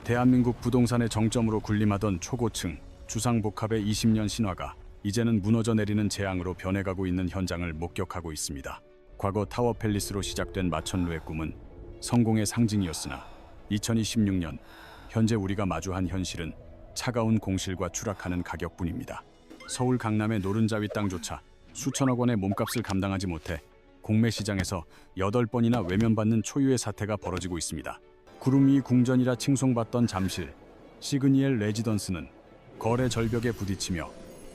대한민국 부동산의 정점으로 군림하던 초고층 주상복합의 20년 신화가 이제는 무너져 내리는 재앙으로 변해가고 있는 현장을 목격하고 있습니다. 과거 타워팰리스로 시작된 마천루의 꿈은 성공의 상징이었으나 2026년 현재 우리가 마주한 현실은 차가운 공실과 추락하는 가격뿐입니다. 서울 강남의 노른자 위 땅조차 수천억 원의 몸값을 감당하지 못해 공매 시장에서 8번이나 외면받는 초유의 사태가 벌어지고 있습니다. 구름 위 궁전이라 칭송받던 잠실 시그니엘 레지던스는 거래 절벽에 부딪히며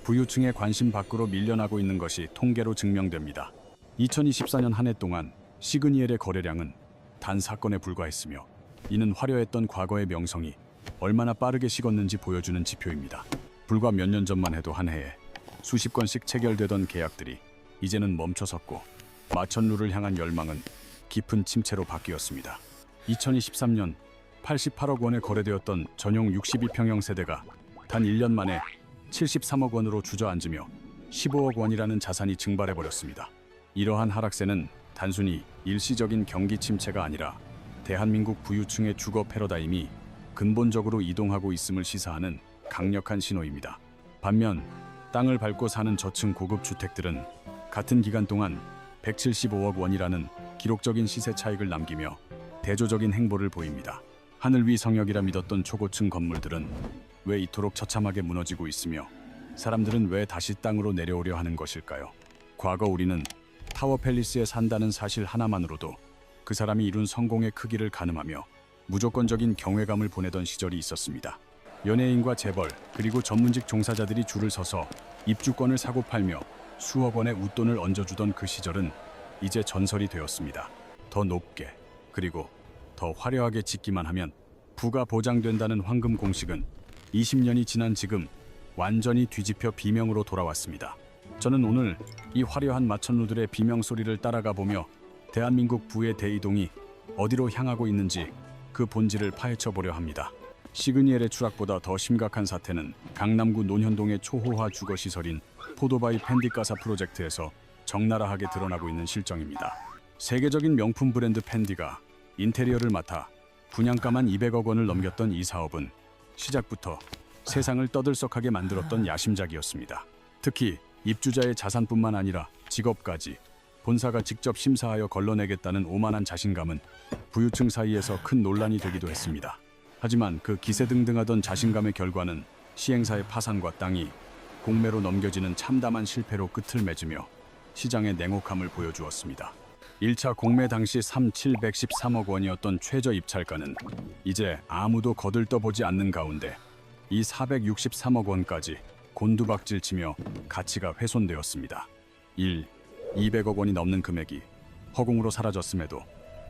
부유층의 관심 밖으로 밀려나고 있는 것이 통계로 증명됩니다. 2024년 한 해 동안 시그니엘의 거래량은 단 4건에 불과했으며 이는 화려했던 과거의 명성이 얼마나 빠르게 식었는지 보여주는 지표입니다. 불과 몇 년 전만 해도 한 해에 수십 건씩 체결되던 계약들이 이제는 멈춰섰고 마천루를 향한 열망은 깊은 침체로 바뀌었습니다. 2023년 88억 원에 거래되었던 전용 62평형 세대가 단 1년 만에 73억 원으로 주저앉으며 15억 원이라는 자산이 증발해버렸습니다. 이러한 하락세는 단순히 일시적인 경기 침체가 아니라 대한민국 부유층의 주거 패러다임이 근본적으로 이동하고 있음을 시사하는 강력한 신호입니다. 반면 땅을 밟고 사는 저층 고급 주택들은 같은 기간 동안 175억 원이라는 기록적인 시세 차익을 남기며 대조적인 행보를 보입니다. 하늘 위 성역이라 믿었던 초고층 건물들은 왜 이토록 처참하게 무너지고 있으며 사람들은 왜 다시 땅으로 내려오려 하는 것일까요? 과거 우리는 타워팰리스에 산다는 사실 하나만으로도 그 사람이 이룬 성공의 크기를 가늠하며 무조건적인 경외감을 보내던 시절이 있었습니다. 연예인과 재벌 그리고 전문직 종사자들이 줄을 서서 입주권을 사고 팔며 수억 원의 웃돈을 얹어주던 그 시절은 이제 전설이 되었습니다. 더 높게 그리고 더 화려하게 짓기만 하면 부가 보장된다는 황금 공식은 20년이 지난 지금 완전히 뒤집혀 비명으로 돌아왔습니다. 저는 오늘 이 화려한 마천루들의 비명 소리를 따라가 보며 대한민국 부의 대이동이 어디로 향하고 있는지 그 본질을 파헤쳐 보려 합니다. 시그니엘의 추락보다 더 심각한 사태는 강남구 논현동의 초호화 주거시설인 포도바이 펜디가사 프로젝트에서 적나라하게 드러나고 있는 실정입니다. 세계적인 명품 브랜드 펜디가 인테리어를 맡아 분양가만 200억 원을 넘겼던 이 사업은 시작부터 세상을 떠들썩하게 만들었던 야심작이었습니다. 특히 입주자의 자산뿐만 아니라 직업까지 본사가 직접 심사하여 걸러내겠다는 오만한 자신감은 부유층 사이에서 큰 논란이 되기도 했습니다. 하지만 그 기세등등하던 자신감의 결과는 시행사의 파산과 땅이 공매로 넘겨지는 참담한 실패로 끝을 맺으며 시장의 냉혹함을 보여주었습니다. 1차 공매 당시 713억 원이었던 최저 입찰가는 이제 아무도 거들떠보지 않는 가운데 이 463억 원까지 곤두박질치며 가치가 훼손되었습니다. 200억 원이 넘는 금액이 허공으로 사라졌음에도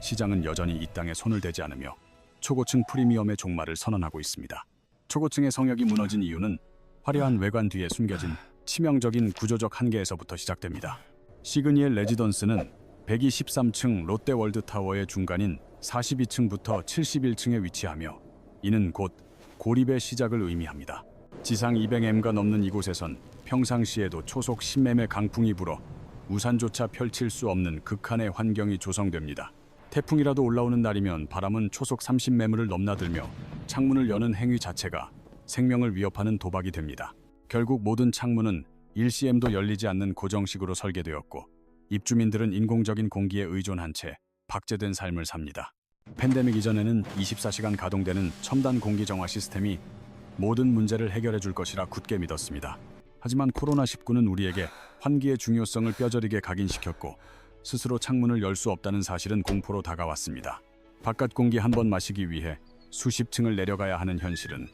시장은 여전히 이 땅에 손을 대지 않으며 초고층 프리미엄의 종말을 선언하고 있습니다. 초고층의 성역이 무너진 이유는 화려한 외관 뒤에 숨겨진 치명적인 구조적 한계에서부터 시작됩니다. 시그니엘 레지던스는 123층 롯데월드타워의 중간인 42층부터 71층에 위치하며 이는 곧 고립의 시작을 의미합니다. 지상 200m가 넘는 이곳에선 평상시에도 초속 신매매 강풍이 불어 우산조차 펼칠 수 없는 극한의 환경이 조성됩니다. 태풍이라도 올라오는 날이면 바람은 초속 30매물을 넘나들며 창문을 여는 행위 자체가 생명을 위협하는 도박이 됩니다. 결국 모든 창문은 일시엠도 열리지 않는 고정식으로 설계되었고 입주민들은 인공적인 공기에 의존한 채 박제된 삶을 삽니다. 팬데믹 이전에는 24시간 가동되는 첨단 공기 정화 시스템이 모든 문제를 해결해 줄 것이라 굳게 믿었습니다. 하지만 코로나19는 우리에게 환기의 중요성을 뼈저리게 각인시켰고 스스로 창문을 열 수 없다는 사실은 공포로 다가왔습니다. 바깥 공기 한 번 마시기 위해 수십 층을 내려가야 하는 현실은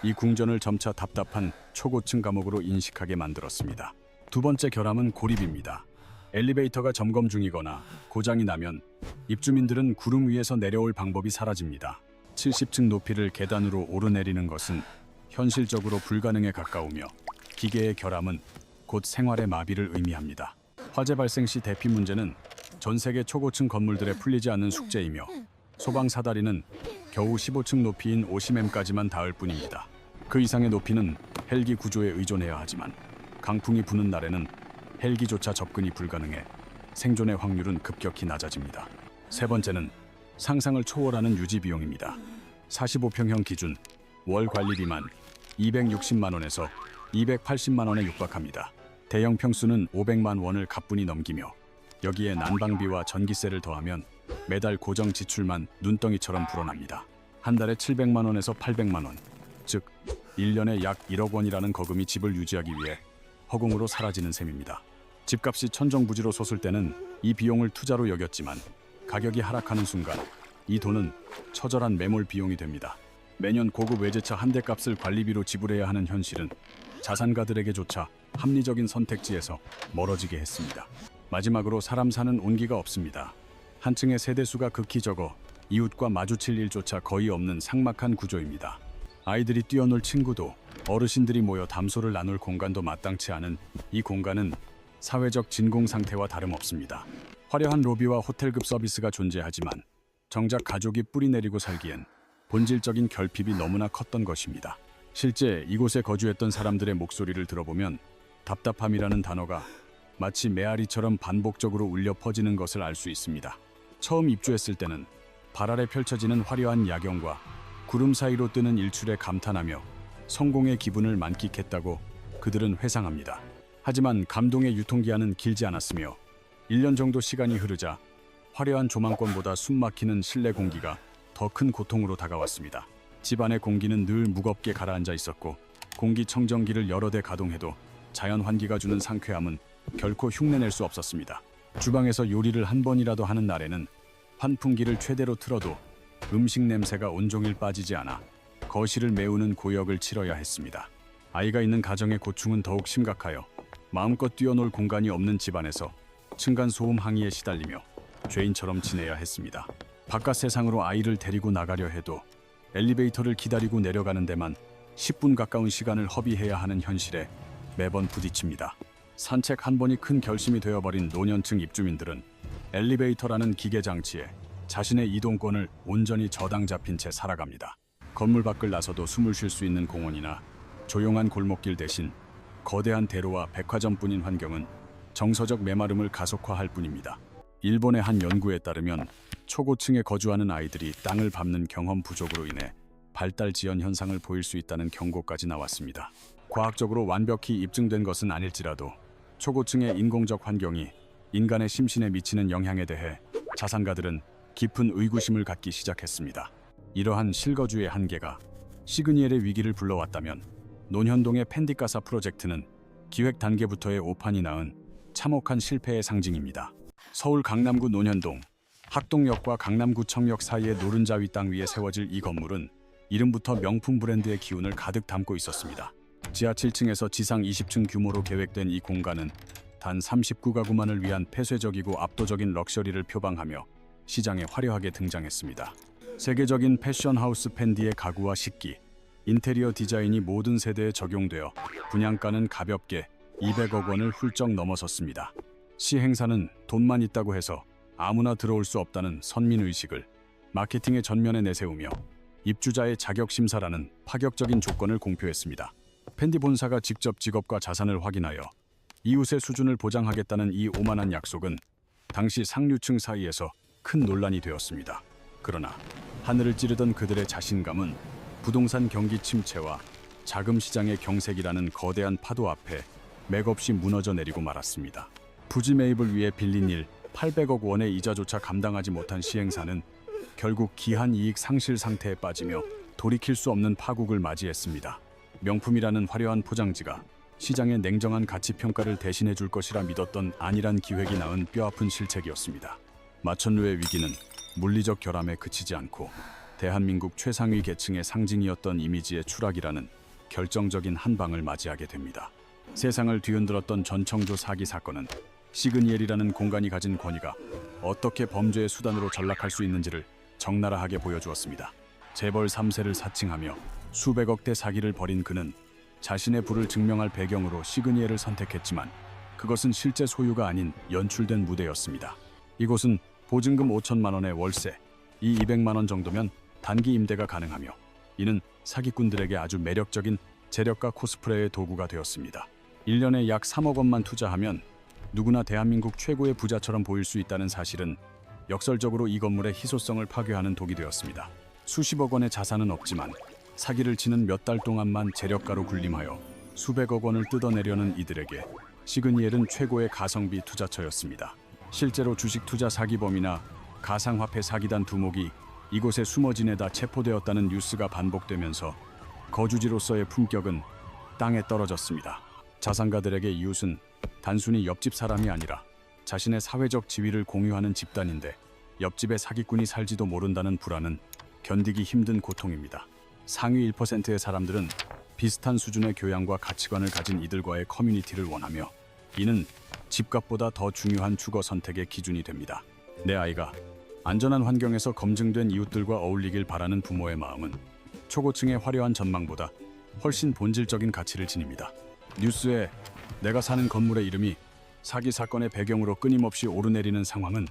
이 궁전을 점차 답답한 초고층 감옥으로 인식하게 만들었습니다. 두 번째 결함은 고립입니다. 엘리베이터가 점검 중이거나 고장이 나면 입주민들은 구름 위에서 내려올 방법이 사라집니다. 70층 높이를 계단으로 오르내리는 것은 현실적으로 불가능에 가까우며 기계의 결함은 곧 생활의 마비를 의미합니다. 화재 발생 시 대피 문제는 전 세계 초고층 건물들에 풀리지 않는 숙제이며 소방 사다리는 겨우 15층 높이인 50m까지만 닿을 뿐입니다. 그 이상의 높이는 헬기 구조에 의존해야 하지만 강풍이 부는 날에는 헬기조차 접근이 불가능해 생존의 확률은 급격히 낮아집니다. 세 번째는 상상을 초월하는 유지 비용입니다. 45평형 기준 월 관리비만 260만 원에서 280만 원에 육박합니다. 대형 평수는 500만 원을 가뿐히 넘기며 여기에 난방비와 전기세를 더하면 매달 고정 지출만 눈덩이처럼 불어납니다. 한 달에 700만 원에서 800만 원, 즉 1년에 약 1억 원이라는 거금이 집을 유지하기 위해 허공으로 사라지는 셈입니다. 집값이 천정부지로 솟을 때는 이 비용을 투자로 여겼지만 가격이 하락하는 순간 이 돈은 처절한 매몰 비용이 됩니다. 매년 고급 외제차 한 대 값을 관리비로 지불해야 하는 현실은 자산가들에게조차 합리적인 선택지에서 멀어지게 했습니다. 마지막으로 사람 사는 온기가 없습니다. 한 층의 세대수가 극히 적어 이웃과 마주칠 일조차 거의 없는 삭막한 구조입니다. 아이들이 뛰어놀 친구도 어르신들이 모여 담소를 나눌 공간도 마땅치 않은 이 공간은 사회적 진공 상태와 다름없습니다. 화려한 로비와 호텔급 서비스가 존재하지만 정작 가족이 뿌리내리고 살기엔 본질적인 결핍이 너무나 컸던 것입니다. 실제 이곳에 거주했던 사람들의 목소리를 들어보면 답답함이라는 단어가 마치 메아리처럼 반복적으로 울려 퍼지는 것을 알 수 있습니다. 처음 입주했을 때는 발 아래 펼쳐지는 화려한 야경과 구름 사이로 뜨는 일출에 감탄하며 성공의 기분을 만끽했다고 그들은 회상합니다. 하지만 감동의 유통기한은 길지 않았으며 1년 정도 시간이 흐르자 화려한 조망권보다 숨막히는 실내 공기가 더 큰 고통으로 다가왔습니다. 집안의 공기는 늘 무겁게 가라앉아 있었고 공기청정기를 여러 대 가동해도 자연 환기가 주는 상쾌함은 결코 흉내낼 수 없었습니다. 주방에서 요리를 한 번이라도 하는 날에는 환풍기를 최대로 틀어도 음식 냄새가 온종일 빠지지 않아 거실을 메우는 고역을 치러야 했습니다. 아이가 있는 가정의 고충은 더욱 심각하여 마음껏 뛰어놀 공간이 없는 집안에서 층간소음 항의에 시달리며 죄인처럼 지내야 했습니다. 바깥 세상으로 아이를 데리고 나가려 해도 엘리베이터를 기다리고 내려가는 데만 10분 가까운 시간을 허비해야 하는 현실에 매번 부딪힙니다. 산책 한 번이 큰 결심이 되어버린 노년층 입주민들은 엘리베이터라는 기계 장치에 자신의 이동권을 온전히 저당 잡힌 채 살아갑니다. 건물 밖을 나서도 숨을 쉴 수 있는 공원이나 조용한 골목길 대신 거대한 대로와 백화점뿐인 환경은 정서적 메마름을 가속화할 뿐입니다. 일본의 한 연구에 따르면 초고층에 거주하는 아이들이 땅을 밟는 경험 부족으로 인해 발달 지연 현상을 보일 수 있다는 경고까지 나왔습니다. 과학적으로 완벽히 입증된 것은 아닐지라도 초고층의 인공적 환경이 인간의 심신에 미치는 영향에 대해 자산가들은 깊은 의구심을 갖기 시작했습니다. 이러한 실거주의 한계가 시그니엘의 위기를 불러왔다면 논현동의 펜디가사 프로젝트는 기획 단계부터의 오판이 낳은 참혹한 실패의 상징입니다. 서울 강남구 논현동 학동역과 강남구청역 사이의 노른자 위 땅 위에 세워질 이 건물은 이름부터 명품 브랜드의 기운을 가득 담고 있었습니다. 지하 7층에서 지상 20층 규모로 계획된 이 공간은 단 39가구만을 위한 폐쇄적이고 압도적인 럭셔리를 표방하며 시장에 화려하게 등장했습니다. 세계적인 패션하우스 펜디의 가구와 식기, 인테리어 디자인이 모든 세대에 적용되어 분양가는 가볍게 200억 원을 훌쩍 넘어섰습니다. 시행사는 돈만 있다고 해서 아무나 들어올 수 없다는 선민의식을 마케팅의 전면에 내세우며 입주자의 자격심사라는 파격적인 조건을 공표했습니다. 펜디 본사가 직접 직업과 자산을 확인하여 이웃의 수준을 보장하겠다는 이 오만한 약속은 당시 상류층 사이에서 큰 논란이 되었습니다. 그러나 하늘을 찌르던 그들의 자신감은 부동산 경기 침체와 자금 시장의 경색이라는 거대한 파도 앞에 맥없이 무너져 내리고 말았습니다. 부지 매입을 위해 빌린 일 800억 원의 이자조차 감당하지 못한 시행사는 결국 기한 이익 상실 상태에 빠지며 돌이킬 수 없는 파국을 맞이했습니다. 명품이라는 화려한 포장지가 시장의 냉정한 가치 평가를 대신해 줄 것이라 믿었던 안일한 기획이 낳은 뼈아픈 실책이었습니다. 마천루의 위기는 물리적 결함에 그치지 않고 대한민국 최상위 계층의 상징이었던 이미지의 추락이라는 결정적인 한 방을 맞이하게 됩니다. 세상을 뒤흔들었던 전청조 사기 사건은 시그니엘이라는 공간이 가진 권위가 어떻게 범죄의 수단으로 전락할 수 있는지를 적나라하게 보여주었습니다. 재벌 3세를 사칭하며 수백억대 사기를 벌인 그는 자신의 부를 증명할 배경으로 시그니엘을 선택했지만 그것은 실제 소유가 아닌 연출된 무대였습니다. 이곳은 보증금 5천만 원의 월세, 이 200만 원 정도면 단기 임대가 가능하며 이는 사기꾼들에게 아주 매력적인 재력가 코스프레의 도구가 되었습니다. 1년에 약 3억 원만 투자하면 누구나 대한민국 최고의 부자처럼 보일 수 있다는 사실은 역설적으로 이 건물의 희소성을 파괴하는 독이 되었습니다. 수십억 원의 자산은 없지만 사기를 치는 몇 달 동안만 재력가로 군림하여 수백억 원을 뜯어내려는 이들에게 시그니엘은 최고의 가성비 투자처였습니다. 실제로 주식 투자 사기범이나 가상화폐 사기단 두목이 이곳에 숨어 지내다 체포되었다는 뉴스가 반복되면서 거주지로서의 품격은 땅에 떨어졌습니다. 자산가들에게 이웃은 단순히 옆집 사람이 아니라 자신의 사회적 지위를 공유하는 집단인데 옆집에 사기꾼이 살지도 모른다는 불안은 견디기 힘든 고통입니다. 상위 1%의 사람들은 비슷한 수준의 교양과 가치관을 가진 이들과의 커뮤니티를 원하며 이는 집값보다 더 중요한 주거 선택의 기준이 됩니다. 내 아이가 안전한 환경에서 검증된 이웃들과 어울리길 바라는 부모의 마음은 초고층의 화려한 전망보다 훨씬 본질적인 가치를 지닙니다. 뉴스에 내가 사는 건물의 이름이 사기 사건의 배경으로 끊임없이 오르내리는 상황은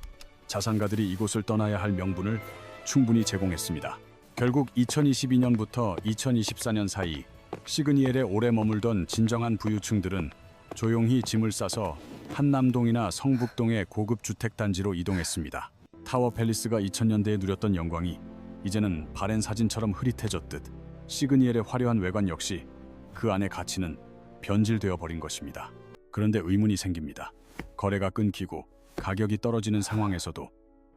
자산가들이 이곳을 떠나야 할 명분을 충분히 제공했습니다. 결국 2022년부터 2024년 사이 시그니엘에 오래 머물던 진정한 부유층들은 조용히 짐을 싸서 한남동이나 성북동의 고급 주택단지로 이동했습니다. 타워 팰리스가 2000년대에 누렸던 영광이 이제는 바랜 사진처럼 흐릿해졌듯 시그니엘의 화려한 외관 역시 그 안의 가치는 변질되어 버린 것입니다. 그런데 의문이 생깁니다. 거래가 끊기고 가격이 떨어지는 상황에서도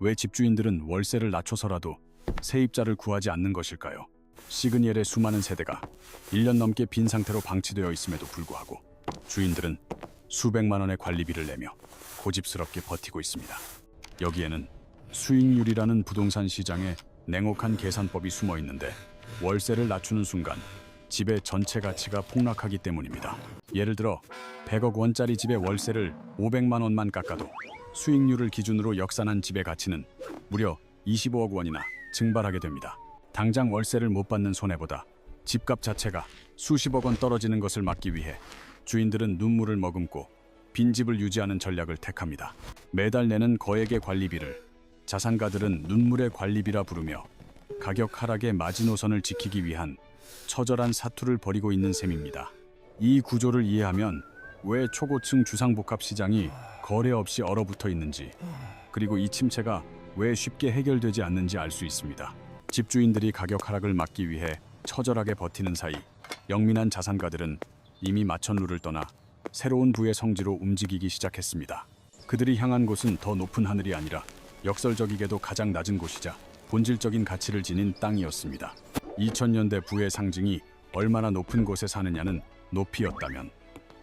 왜 집주인들은 월세를 낮춰서라도 세입자를 구하지 않는 것일까요? 시그니엘의 수많은 세대가 1년 넘게 빈 상태로 방치되어 있음에도 불구하고 주인들은 수백만 원의 관리비를 내며 고집스럽게 버티고 있습니다. 여기에는 수익률이라는 부동산 시장에 냉혹한 계산법이 숨어 있는데 월세를 낮추는 순간 집의 전체 가치가 폭락하기 때문입니다. 예를 들어 100억 원짜리 집의 월세를 500만 원만 깎아도 수익률을 기준으로 역산한 집의 가치는 무려 25억 원이나 증발하게 됩니다. 당장 월세를 못 받는 손해보다 집값 자체가 수십억 원 떨어지는 것을 막기 위해 주인들은 눈물을 머금고 빈집을 유지하는 전략을 택합니다. 매달 내는 거액의 관리비를 자산가들은 눈물의 관리비라 부르며 가격 하락의 마지노선을 지키기 위한 처절한 사투를 벌이고 있는 셈입니다. 이 구조를 이해하면 왜 초고층 주상복합 시장이 거래 없이 얼어붙어 있는지, 그리고 이 침체가 왜 쉽게 해결되지 않는지 알 수 있습니다. 집주인들이 가격 하락을 막기 위해 처절하게 버티는 사이 영민한 자산가들은 이미 마천루를 떠나 새로운 부의 성지로 움직이기 시작했습니다. 그들이 향한 곳은 더 높은 하늘이 아니라 역설적이게도 가장 낮은 곳이자 본질적인 가치를 지닌 땅이었습니다. 2000년대 부의 상징이 얼마나 높은 곳에 사느냐는 높이였다면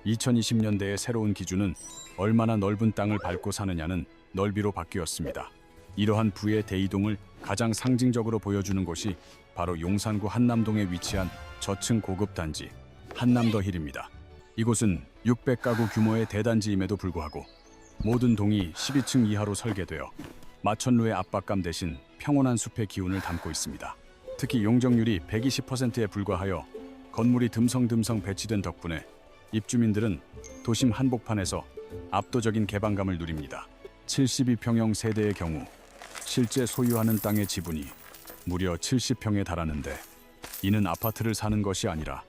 2020년대의 새로운 기준은 얼마나 넓은 땅을 밟고 사느냐는 넓이로 바뀌었습니다. 이러한 부의 대이동을 가장 상징적으로 보여주는 곳이 바로 용산구 한남동에 위치한 저층 고급 단지 한남더힐입니다. 이곳은 600가구 규모의 대단지임에도 불구하고 모든 동이 12층 이하로 설계되어 마천루의 압박감 대신 평온한 숲의 기운을 담고 있습니다. 특히 용적률이 120%에 불과하여 건물이 듬성듬성 배치된 덕분에 입주민들은 도심 한복판에서 압도적인 개방감을 누립니다. 72평형 세대의 경우 실제 소유하는 땅의 지분이 무려 70평에 달하는데 이는 아파트를 사는 것이 아니라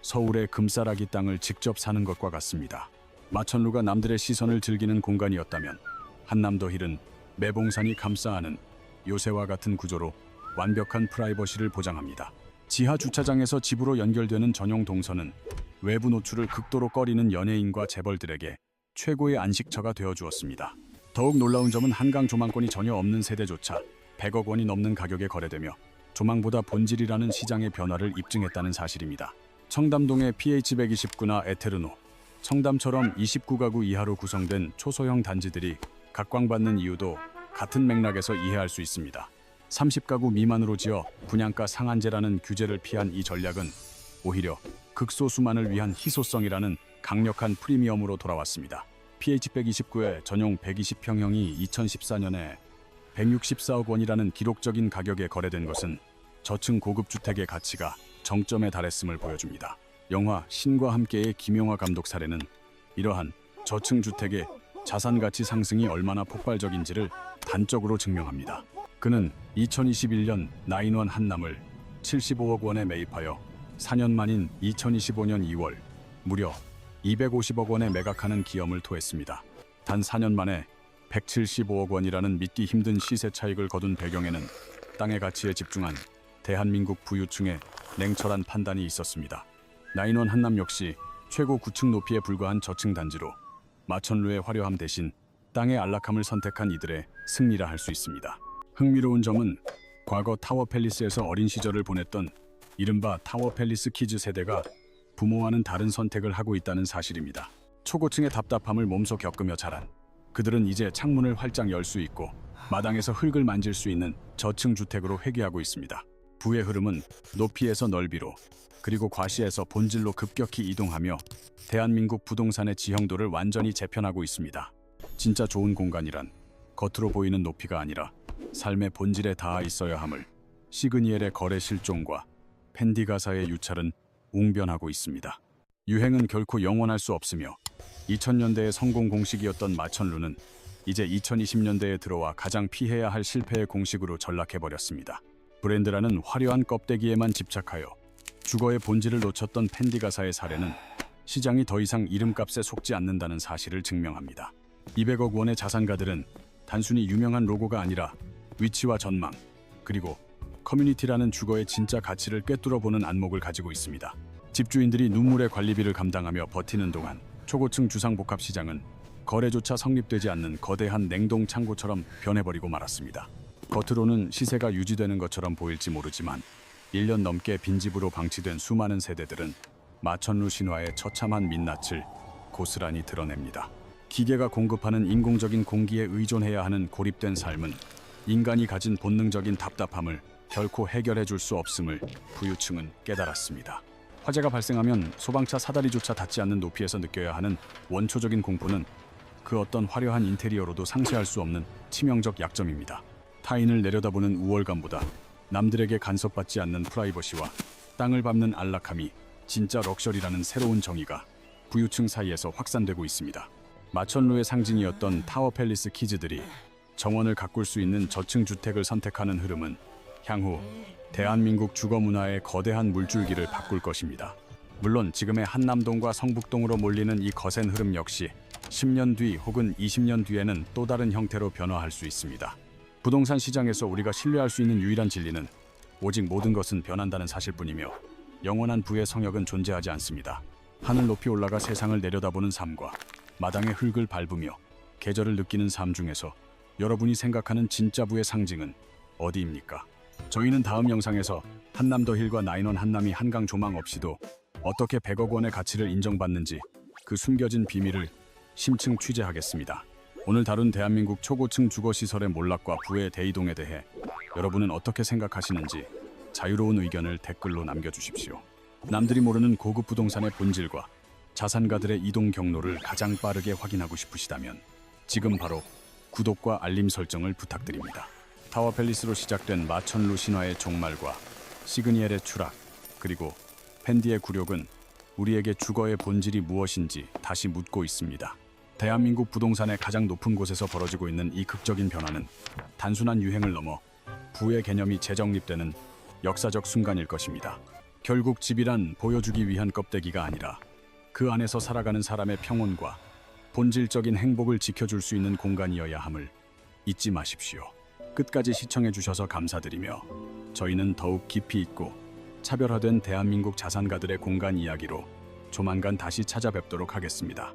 서울의 금싸라기 땅을 직접 사는 것과 같습니다. 마천루가 남들의 시선을 즐기는 공간이었다면 한남더힐은 매봉산이 감싸안은 요새와 같은 구조로 완벽한 프라이버시를 보장합니다. 지하 주차장에서 집으로 연결되는 전용 동선은 외부 노출을 극도로 꺼리는 연예인과 재벌들에게 최고의 안식처가 되어주었습니다. 더욱 놀라운 점은 한강 조망권이 전혀 없는 세대조차 100억 원이 넘는 가격에 거래되며 조망보다 본질이라는 시장의 변화를 입증했다는 사실입니다. 청담동의 PH129나 에테르노, 청담처럼 29가구 이하로 구성된 초소형 단지들이 각광받는 이유도 같은 맥락에서 이해할 수 있습니다. 30가구 미만으로 지어 분양가 상한제라는 규제를 피한 이 전략은 오히려 극소수만을 위한 희소성이라는 강력한 프리미엄으로 돌아왔습니다. PH129의 전용 120평형이 2014년에 164억 원이라는 기록적인 가격에 거래된 것은 저층 고급 주택의 가치가 정점에 달했음을 보여줍니다. 영화 신과 함께의 김용화 감독 사례는 이러한 저층 주택의 자산 가치 상승이 얼마나 폭발적인지를 단적으로 증명합니다. 그는 2021년 나인원 한남을 75억 원에 매입하여 4년 만인 2025년 2월 무려 250억 원에 매각하는 기염을 토했습니다. 단 4년 만에 175억 원이라는 믿기 힘든 시세 차익을 거둔 배경에는 땅의 가치에 집중한 대한민국 부유층의 냉철한 판단이 있었습니다. 나인원 한남 역시 최고 9층 높이에 불과한 저층 단지로 마천루의 화려함 대신 땅의 안락함을 선택한 이들의 승리라 할 수 있습니다. 흥미로운 점은 과거 타워팰리스에서 어린 시절을 보냈던 이른바 타워팰리스 키즈 세대가 부모와는 다른 선택을 하고 있다는 사실입니다. 초고층의 답답함을 몸소 겪으며 자란 그들은 이제 창문을 활짝 열 수 있고 마당에서 흙을 만질 수 있는 저층 주택으로 회귀하고 있습니다. 부의 흐름은 높이에서 넓이로 그리고 과시에서 본질로 급격히 이동하며 대한민국 부동산의 지형도를 완전히 재편하고 있습니다. 진짜 좋은 공간이란 겉으로 보이는 높이가 아니라 삶의 본질에 닿아 있어야 함을 시그니엘의 거래 실종과 펜디가사의 유찰은 웅변하고 있습니다. 유행은 결코 영원할 수 없으며 2000년대의 성공 공식이었던 마천루는 이제 2020년대에 들어와 가장 피해야 할 실패의 공식으로 전락해버렸습니다. 브랜드라는 화려한 껍데기에만 집착하여 주거의 본질을 놓쳤던 펜디가사의 사례는 시장이 더 이상 이름값에 속지 않는다는 사실을 증명합니다. 200억 원의 자산가들은 단순히 유명한 로고가 아니라 위치와 전망, 그리고 커뮤니티라는 주거의 진짜 가치를 꿰뚫어보는 안목을 가지고 있습니다. 집주인들이 눈물의 관리비를 감당하며 버티는 동안 초고층 주상복합 시장은 거래조차 성립되지 않는 거대한 냉동 창고처럼 변해버리고 말았습니다. 겉으로는 시세가 유지되는 것처럼 보일지 모르지만 1년 넘게 빈집으로 방치된 수많은 세대들은 마천루 신화의 처참한 민낯을 고스란히 드러냅니다. 기계가 공급하는 인공적인 공기에 의존해야 하는 고립된 삶은 인간이 가진 본능적인 답답함을 결코 해결해 줄 수 없음을 부유층은 깨달았습니다. 화재가 발생하면 소방차 사다리조차 닿지 않는 높이에서 느껴야 하는 원초적인 공포는 그 어떤 화려한 인테리어로도 상쇄할 수 없는 치명적 약점입니다. 타인을 내려다보는 우월감보다 남들에게 간섭받지 않는 프라이버시와 땅을 밟는 안락함이 진짜 럭셔리라는 새로운 정의가 부유층 사이에서 확산되고 있습니다. 마천루의 상징이었던 타워팰리스 키즈들이 정원을 가꿀 수 있는 저층 주택을 선택하는 흐름은 향후 대한민국 주거 문화의 거대한 물줄기를 바꿀 것입니다. 물론 지금의 한남동과 성북동으로 몰리는 이 거센 흐름 역시 10년 뒤 혹은 20년 뒤에는 또 다른 형태로 변화할 수 있습니다. 부동산 시장에서 우리가 신뢰할 수 있는 유일한 진리는 오직 모든 것은 변한다는 사실뿐이며 영원한 부의 성역은 존재하지 않습니다. 하늘 높이 올라가 세상을 내려다보는 삶과 마당의 흙을 밟으며 계절을 느끼는 삶 중에서 여러분이 생각하는 진짜 부의 상징은 어디입니까? 저희는 다음 영상에서 한남더힐과 나인원 한남이 한강 조망 없이도 어떻게 100억 원의 가치를 인정받는지 그 숨겨진 비밀을 심층 취재하겠습니다. 오늘 다룬 대한민국 초고층 주거시설의 몰락과 부의 대이동에 대해 여러분은 어떻게 생각하시는지 자유로운 의견을 댓글로 남겨주십시오. 남들이 모르는 고급 부동산의 본질과 자산가들의 이동 경로를 가장 빠르게 확인하고 싶으시다면 지금 바로 구독과 알림 설정을 부탁드립니다. 타워팰리스로 시작된 마천루 신화의 종말과 시그니엘의 추락, 그리고 펜디의 굴욕은 우리에게 주거의 본질이 무엇인지 다시 묻고 있습니다. 대한민국 부동산의 가장 높은 곳에서 벌어지고 있는 이 극적인 변화는 단순한 유행을 넘어 부의 개념이 재정립되는 역사적 순간일 것입니다. 결국 집이란 보여주기 위한 껍데기가 아니라 그 안에서 살아가는 사람의 평온과 본질적인 행복을 지켜줄 수 있는 공간이어야 함을 잊지 마십시오. 끝까지 시청해 주셔서 감사드리며 저희는 더욱 깊이 있고 차별화된 대한민국 자산가들의 공간 이야기로 조만간 다시 찾아뵙도록 하겠습니다.